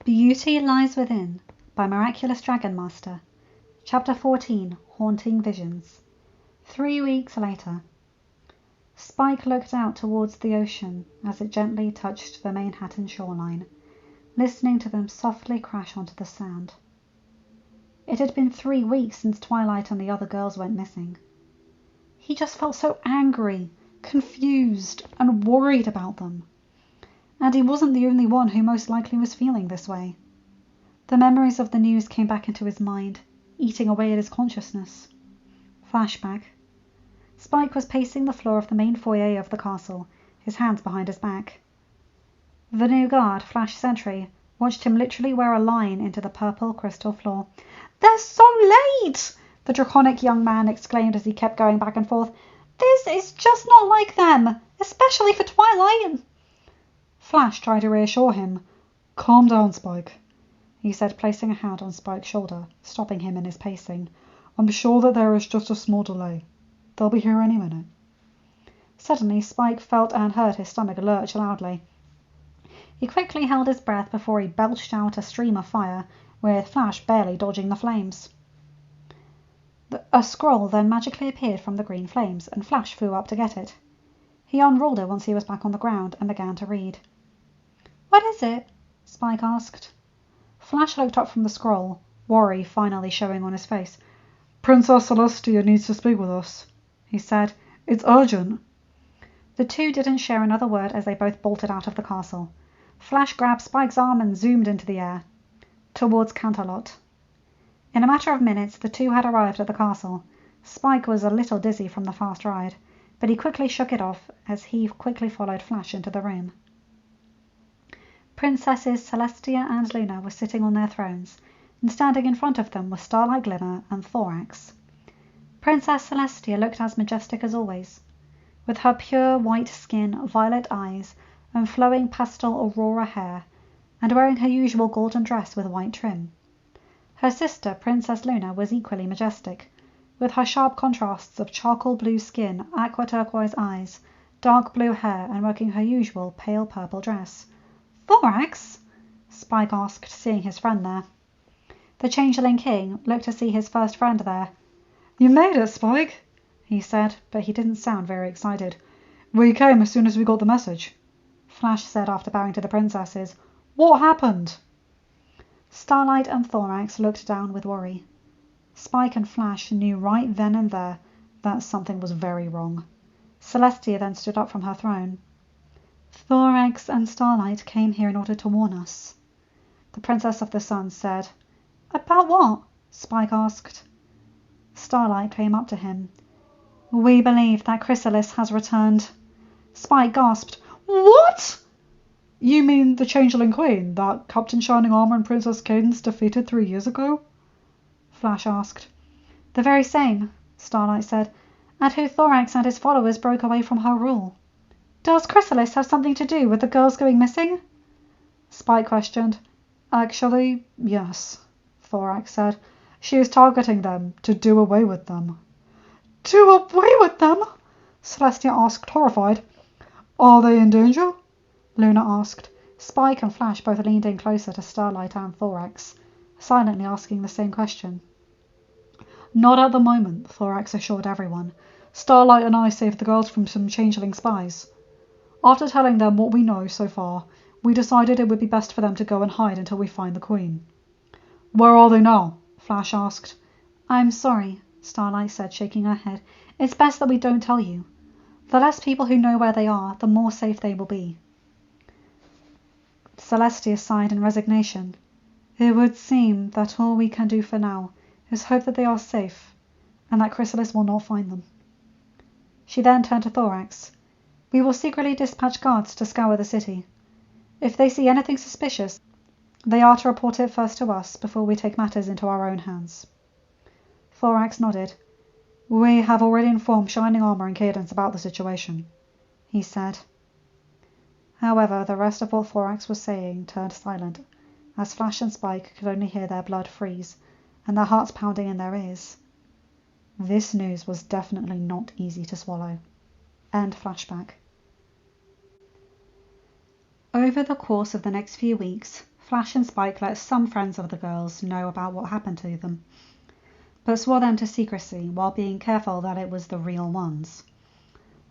Beauty Lies Within by MiraculousDragonMaster. Chapter 14. Haunting Visions. 3 weeks later. Spike looked out towards the ocean as it gently touched the Manhattan shoreline, listening to them softly crash onto the sand. It had been 3 weeks since Twilight and the other girls went missing. He just felt so angry, confused, and worried about them. And he wasn't the only one who most likely was feeling this way. The memories of the news came back into his mind, eating away at his consciousness. Flashback. Spike was pacing the floor of the main foyer of the castle, his hands behind his back. The new guard, Flash Sentry, watched him literally wear a line into the purple crystal floor. "They're so late!" the draconic young man exclaimed as he kept going back and forth. "This is just not like them, especially for Twilight." Flash tried to reassure him. "Calm down, Spike," he said, placing a hand on Spike's shoulder, stopping him in his pacing. "I'm sure that there is just a small delay. They'll be here any minute." Suddenly, Spike felt and heard his stomach lurch loudly. He quickly held his breath before he belched out a stream of fire, with Flash barely dodging the flames. A scroll then magically appeared from the green flames, and Flash flew up to get it. He unrolled it once he was back on the ground and began to read. "What is it?" Spike asked. Flash looked up from the scroll, worry finally showing on his face. "Princess Celestia needs to speak with us," he said. "It's urgent." The two didn't share another word as they both bolted out of the castle. Flash grabbed Spike's arm and zoomed into the air, towards Canterlot. In a matter of minutes, the two had arrived at the castle. Spike was a little dizzy from the fast ride, but he quickly shook it off as he quickly followed Flash into the room. Princesses Celestia and Luna were sitting on their thrones, and standing in front of them were Starlight Glimmer and Thorax. Princess Celestia looked as majestic as always, with her pure white skin, violet eyes, and flowing pastel aurora hair, and wearing her usual golden dress with white trim. Her sister, Princess Luna, was equally majestic, with her sharp contrasts of charcoal blue skin, aqua turquoise eyes, dark blue hair, and rocking her usual pale purple dress. "Thorax?" Spike asked, seeing his friend there. The Changeling King looked to see his first friend there. "You made it, Spike," he said, but he didn't sound very excited. "We came as soon as we got the message," Flash said after bowing to the princesses. "What happened?" Starlight and Thorax looked down with worry. Spike and Flash knew right then and there that something was very wrong. Celestia then stood up from her throne. "Thorax and Starlight came here in order to warn us," the Princess of the Sun said. "About what?" Spike asked. Starlight came up to him. "We believe that Chrysalis has returned." Spike gasped. "What?" "You mean the Changeling Queen that Captain Shining Armor and Princess Cadence defeated 3 years ago?" Flash asked. "The very same," Starlight said, "and who Thorax and his followers broke away from her rule." "Does Chrysalis have something to do with the girls going missing?" Spike questioned. "Actually, yes," Thorax said. "She is targeting them to do away with them." "Do away with them?" Celestia asked, horrified. "Are they in danger?" Luna asked. Spike and Flash both leaned in closer to Starlight and Thorax, silently asking the same question. "Not at the moment," Thorax assured everyone. "Starlight and I saved the girls from some changeling spies. After telling them what we know so far, we decided it would be best for them to go and hide until we find the Queen." "Where are they now?" Flash asked. "I'm sorry," Starlight said, shaking her head. "It's best that we don't tell you. The less people who know where they are, the more safe they will be." Celestia sighed in resignation. "It would seem that all we can do for now is hope that they are safe, and that Chrysalis will not find them." She then turned to Thorax. "We will secretly dispatch guards to scour the city. If they see anything suspicious, they are to report it first to us before we take matters into our own hands." Thorax nodded. "We have already informed Shining Armor and Cadence about the situation," he said. However, the rest of what Thorax was saying turned silent, as Flash and Spike could only hear their blood freeze, and their hearts pounding in their ears. This news was definitely not easy to swallow. End flashback. Over the course of the next few weeks, Flash and Spike let some friends of the girls know about what happened to them, but swore them to secrecy while being careful that it was the real ones.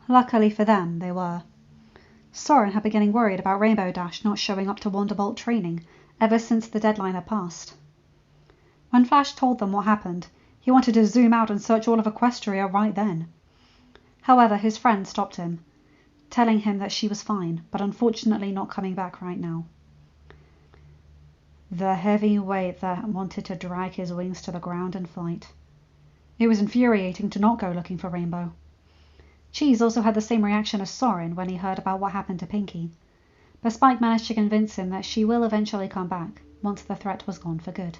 Luckily for them, they were. Soren had been getting worried about Rainbow Dash not showing up to Wonderbolt training ever since the deadline had passed. When Flash told them what happened, he wanted to zoom out and search all of Equestria right then. However, his friend stopped him, telling him that she was fine, but unfortunately not coming back right now. The heavy weight that wanted to drag his wings to the ground in flight. It was infuriating to not go looking for Rainbow. Cheese also had the same reaction as Soren when he heard about what happened to Pinkie, but Spike managed to convince him that she will eventually come back once the threat was gone for good.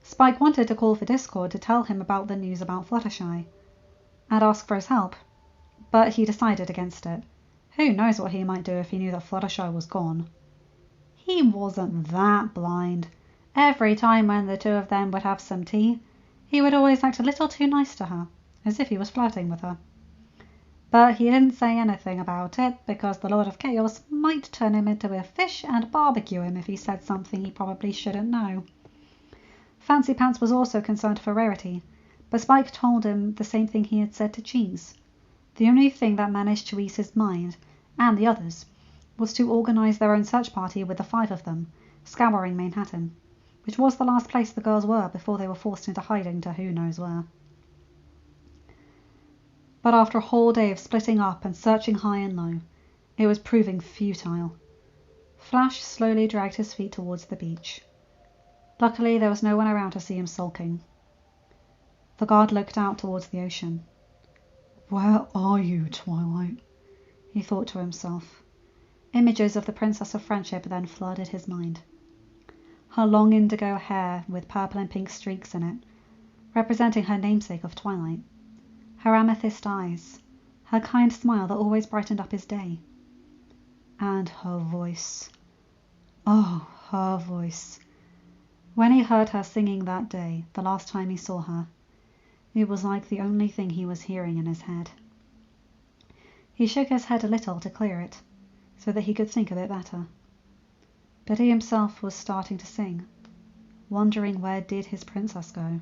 Spike wanted to call for Discord to tell him about the news about Fluttershy and ask for his help, but he decided against it. Who knows what he might do if he knew that Fluttershy was gone? He wasn't that blind. Every time when the two of them would have some tea, he would always act a little too nice to her, as if he was flirting with her. But he didn't say anything about it, because the Lord of Chaos might turn him into a fish and barbecue him if he said something he probably shouldn't know. Fancy Pants was also concerned for Rarity, but Spike told him the same thing he had said to Cheese. The only thing that managed to ease his mind, and the others, was to organise their own search party with the 5 of them, scouring Manhattan, which was the last place the girls were before they were forced into hiding to who knows where. But after a whole day of splitting up and searching high and low, it was proving futile. Flash slowly dragged his feet towards the beach. Luckily, there was no one around to see him sulking. The guard looked out towards the ocean. "Where are you, Twilight?" he thought to himself. Images of the Princess of Friendship then flooded his mind. Her long indigo hair with purple and pink streaks in it, representing her namesake of Twilight. Her amethyst eyes, her kind smile that always brightened up his day. And her voice. Oh, her voice. When he heard her singing that day, the last time he saw her, it was like the only thing he was hearing in his head. He shook his head a little to clear it, so that he could think a bit better. But he himself was starting to sing, wondering where did his princess go.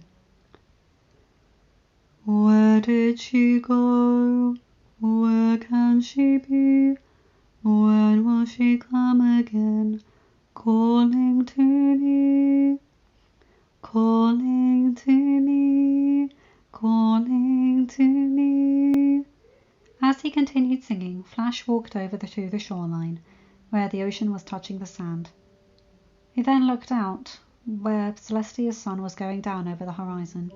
Where did she go? Where can she be? When will she come again? Calling to me, calling to me, calling to me. As he continued singing, Flash walked over to the shoreline, where the ocean was touching the sand. He then looked out, where Celestia's sun was going down over the horizon.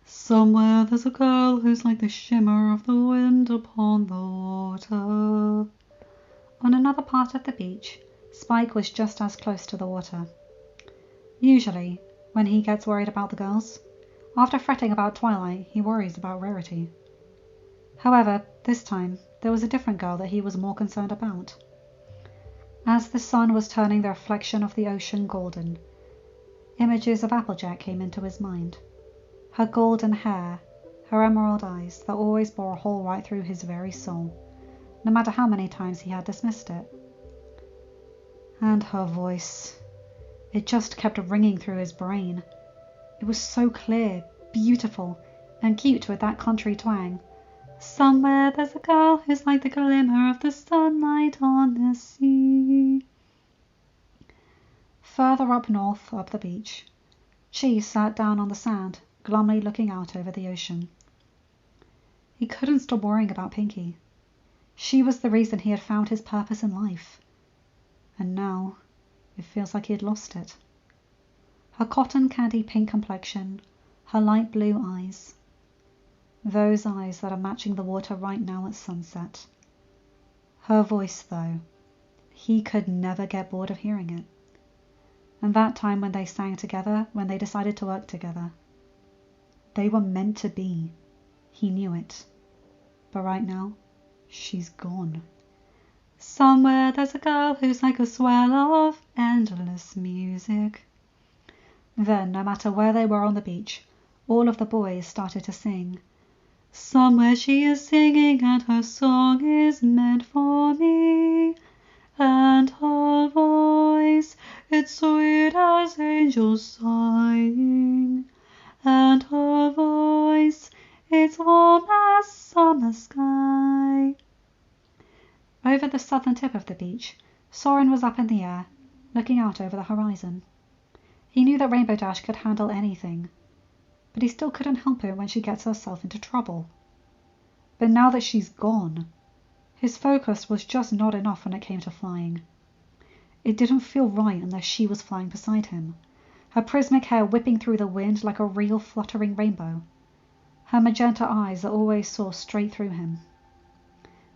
Somewhere there's a girl who's like the shimmer of the wind upon the water. On another part of the beach, Spike was just as close to the water. Usually, when he gets worried about the girls, after fretting about Twilight, he worries about Rarity. However, this time, there was a different girl that he was more concerned about. As the sun was turning the reflection of the ocean golden, images of Applejack came into his mind. Her golden hair, her emerald eyes that always bore a hole right through his very soul, no matter how many times he had dismissed it. And her voice. It just kept ringing through his brain. It was so clear, beautiful, and cute with that country twang. Somewhere there's a girl who's like the glimmer of the sunlight on the sea. Further up north, up the beach, Cheese sat down on the sand, glumly looking out over the ocean. He couldn't stop worrying about Pinkie. She was the reason he had found his purpose in life. And now, it feels like he had lost it. Her cotton candy pink complexion, her light blue eyes. Those eyes that are matching the water right now at sunset. Her voice, though, he could never get bored of hearing it. And that time when they sang together, when they decided to work together. They were meant to be. He knew it. But right now, she's gone. Somewhere there's a girl who's like a swell of endless music. Then, no matter where they were on the beach, all of the boys started to sing. Somewhere she is singing and her song is meant for me, and her voice it's sweet as angels sighing, and her voice, it's warm as summer sky. Over the southern tip of the beach, Soren was up in the air, looking out over the horizon. He knew that Rainbow Dash could handle anything, but he still couldn't help it when she gets herself into trouble. But now that she's gone, his focus was just not enough when it came to flying. It didn't feel right unless she was flying beside him, her prismic hair whipping through the wind like a real fluttering rainbow. Her magenta eyes that always saw straight through him.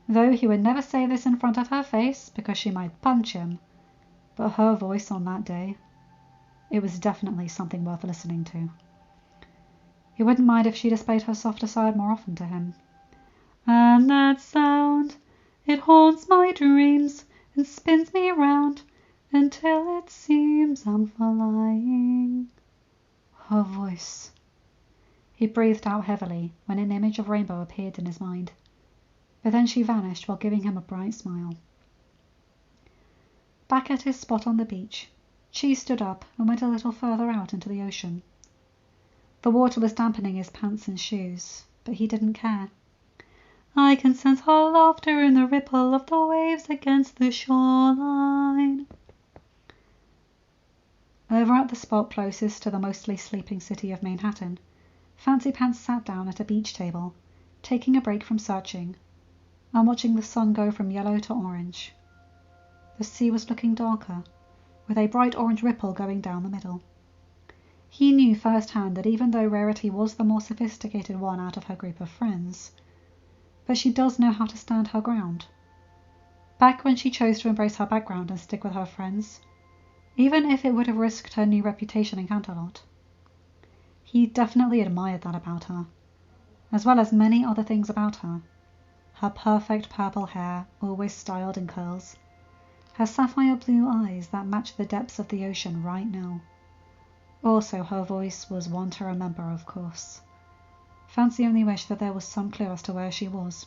Though he would never say this in front of her face because she might punch him, but her voice on that day, it was definitely something worth listening to. He wouldn't mind if she displayed her softer side more often to him. And that sound, it haunts my dreams and spins me round until it seems I'm flying. Her voice. He breathed out heavily when an image of Rainbow appeared in his mind, but then she vanished while giving him a bright smile. Back at his spot on the beach, Cheese stood up and went a little further out into the ocean. The water was dampening his pants and shoes, but he didn't care. I can sense her laughter in the ripple of the waves against the shoreline. Over at the spot closest to the mostly sleeping city of Manhattan, Fancy Pants sat down at a beach table, taking a break from searching, and watching the sun go from yellow to orange. The sea was looking darker, with a bright orange ripple going down the middle. He knew firsthand that even though Rarity was the more sophisticated one out of her group of friends, but she does know how to stand her ground. Back when she chose to embrace her background and stick with her friends, even if it would have risked her new reputation in Canterlot. He definitely admired that about her, as well as many other things about her. Her perfect purple hair, always styled in curls. Her sapphire blue eyes that matched the depths of the ocean right now. Also, her voice was one to remember, of course. Fancy only wished that there was some clue as to where she was.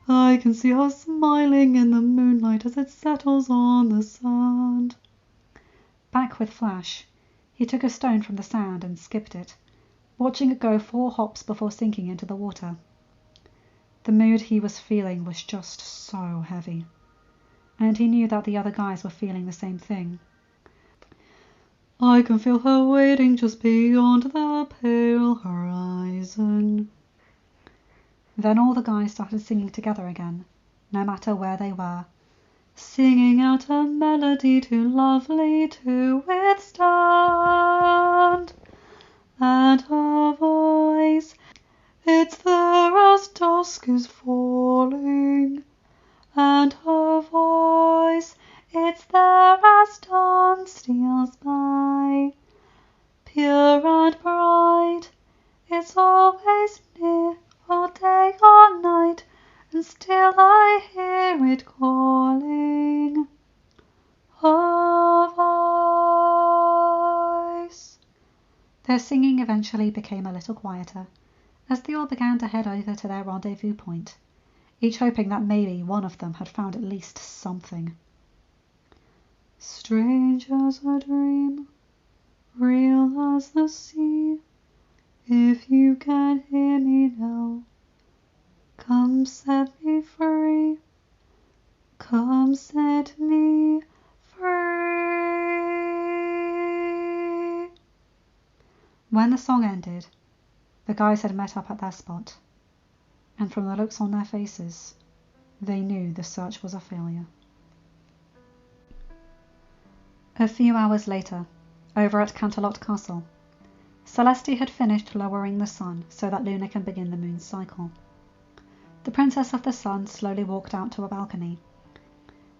I can see her smiling in the moonlight as it settles on the sand. Back with Flash, he took a stone from the sand and skipped it, watching it go 4 hops before sinking into the water. The mood he was feeling was just so heavy, and he knew that the other guys were feeling the same thing. I can feel her waiting just beyond the pale horizon. Then all the guys started singing together again, no matter where they were, singing out a melody too lovely to withstand. And her voice, it's there as dusk is falling. And her voice, it's there as dawn steals by. Pure and bright, it's always near, all day or night, and still I hear it calling. Her voice. Their singing eventually became a little quieter, as they all began to head over to their rendezvous point, each hoping that maybe one of them had found at least something. Strange as a dream, real as the sea, if you can hear me now, come set me free, come set me free. When the song ended, the guys had met up at their spot, and from the looks on their faces, they knew the search was a failure. A few hours later, over at Canterlot Castle, Celeste had finished lowering the sun so that Luna can begin the moon's cycle. The Princess of the Sun slowly walked out to a balcony,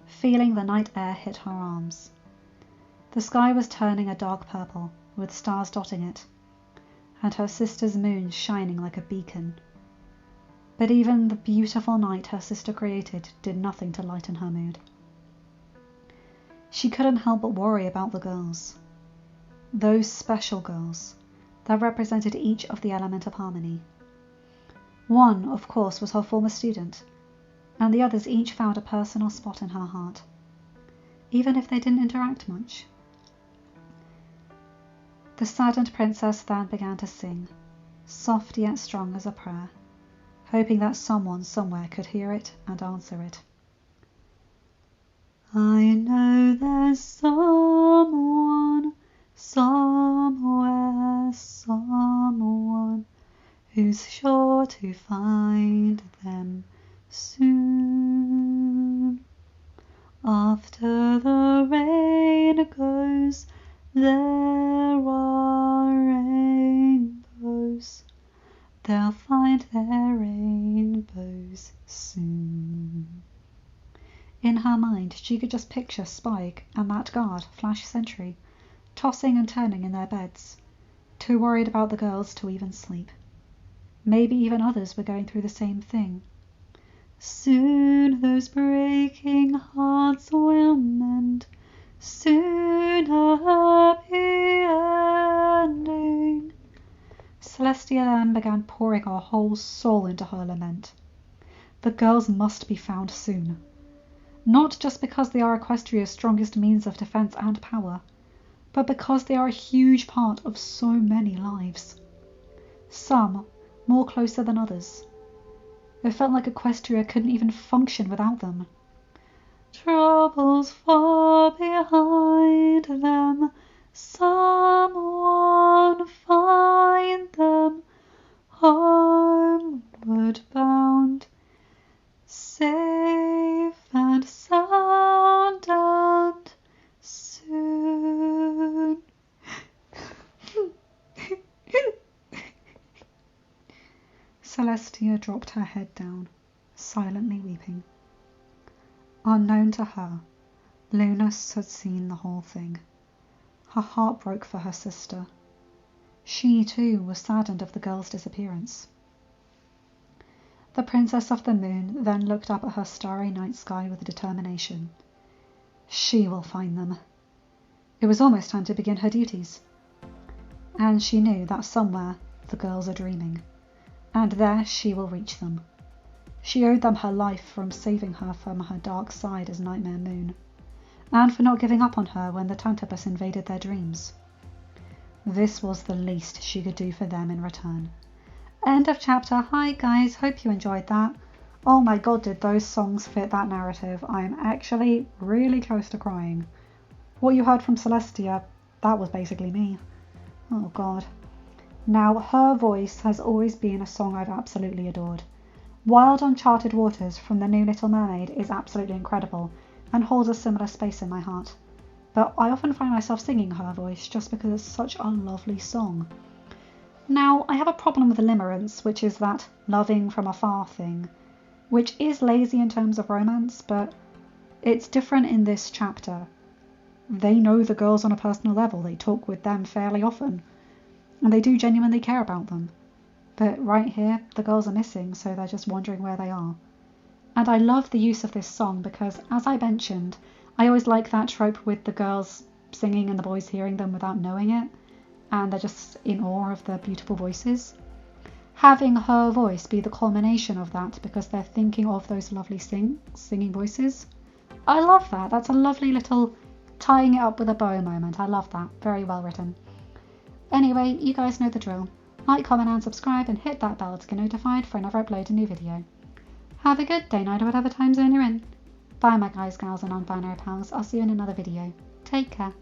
feeling the night air hit her arms. The sky was turning a dark purple, with stars dotting it, and her sister's moon shining like a beacon. But even the beautiful night her sister created did nothing to lighten her mood. She couldn't help but worry about the girls. Those special girls that represented each of the element of harmony. One, of course, was her former student, and the others each found a personal spot in her heart. Even if they didn't interact much, The saddened princess then began to sing, soft yet strong as a prayer, hoping that someone somewhere could hear it and answer it. I know there's someone, somewhere, someone who's sure to find them soon. After the rain goes, there are rainbows. They'll find their rainbows soon. In her mind, she could just picture Spike and that guard, Flash Sentry, tossing and turning in their beds, too worried about the girls to even sleep. Maybe even others were going through the same thing. Soon those breaking hearts will mend, soon a happy ending. Celestia then began pouring her whole soul into her lament. The girls must be found soon. Not just because they are Equestria's strongest means of defense and power, but because they are a huge part of so many lives. Some more closer than others. It felt like Equestria couldn't even function without them. Troubles far behind them, someone find them, homeward bound, safe and sound and soon. Celestia dropped her head down, silently weeping. Unknown to her, Lunas had seen the whole thing. Her heart broke for her sister. She, too, was saddened of the girl's disappearance. The Princess of the Moon then looked up at her starry night sky with determination. She will find them. It was almost time to begin her duties. And she knew that somewhere the girls are dreaming, and there she will reach them. She owed them her life from saving her from her dark side as Nightmare Moon, and for not giving up on her when the Tantabus invaded their dreams. This was the least she could do for them in return. End of chapter. Hi guys, hope you enjoyed that. Oh my god, did those songs fit that narrative. I'm actually really close to crying. What you heard from Celestia, that was basically me. Oh god. Now, Her Voice has always been a song I've absolutely adored. Wild Uncharted Waters from The New Little Mermaid is absolutely incredible and holds a similar space in my heart. But I often find myself singing Her Voice just because it's such a lovely song. Now, I have a problem with limerence, which is that loving from afar thing, which is lazy in terms of romance, but it's different in this chapter. They know the girls on a personal level, they talk with them fairly often, and they do genuinely care about them. But right here, the girls are missing, so they're just wondering where they are. And I love the use of this song because, as I mentioned, I always like that trope with the girls singing and the boys hearing them without knowing it, and they're just in awe of their beautiful voices. Having Her Voice be the culmination of that because they're thinking of those lovely singing voices. I love that. That's a lovely little tying it up with a bow moment. I love that. Very well written. Anyway, you guys know the drill. Like, comment and subscribe and hit that bell to get notified for whenever I upload a new video. Have a good day, night, or whatever time zone you're in. Bye my guys, gals and non-binary pals. I'll see you in another video. Take care.